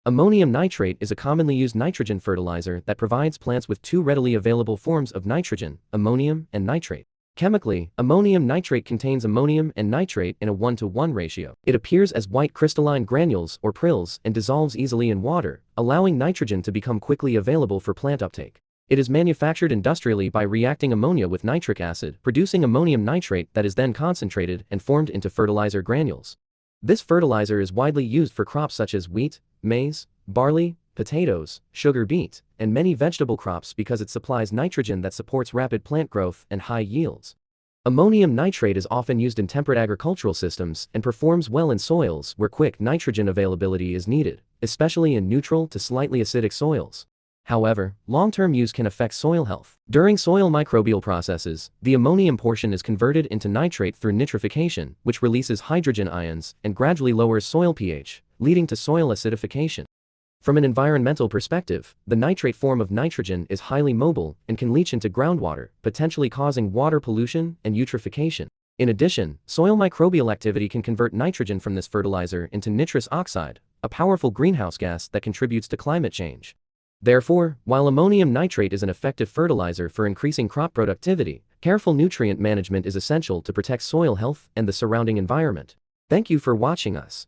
Ammonium nitrate is a commonly used nitrogen fertilizer that provides plants with two readily available forms of nitrogen, ammonium and nitrate. Chemically, ammonium nitrate contains ammonium and nitrate in a 1-to-1 ratio. It appears as white crystalline granules or prills and dissolves easily in water, allowing nitrogen to become quickly available for plant uptake. It is manufactured industrially by reacting ammonia with nitric acid, producing ammonium nitrate that is then concentrated and formed into fertilizer granules. This fertilizer is widely used for crops such as wheat, maize, barley, potatoes, sugar beet, and many vegetable crops because it supplies nitrogen that supports rapid plant growth and high yields. Ammonium nitrate is often used in temperate agricultural systems and performs well in soils where quick nitrogen availability is needed, especially in neutral to slightly acidic soils. However, long-term use can affect soil health. During soil microbial processes, the ammonium portion is converted into nitrate through nitrification, which releases hydrogen ions and gradually lowers soil pH, leading to soil acidification. From an environmental perspective, the nitrate form of nitrogen is highly mobile and can leach into groundwater, potentially causing water pollution and eutrophication. In addition, soil microbial activity can convert nitrogen from this fertilizer into nitrous oxide, a powerful greenhouse gas that contributes to climate change. Therefore, while ammonium nitrate is an effective fertilizer for increasing crop productivity, careful nutrient management is essential to protect soil health and the surrounding environment. Thank you for watching us.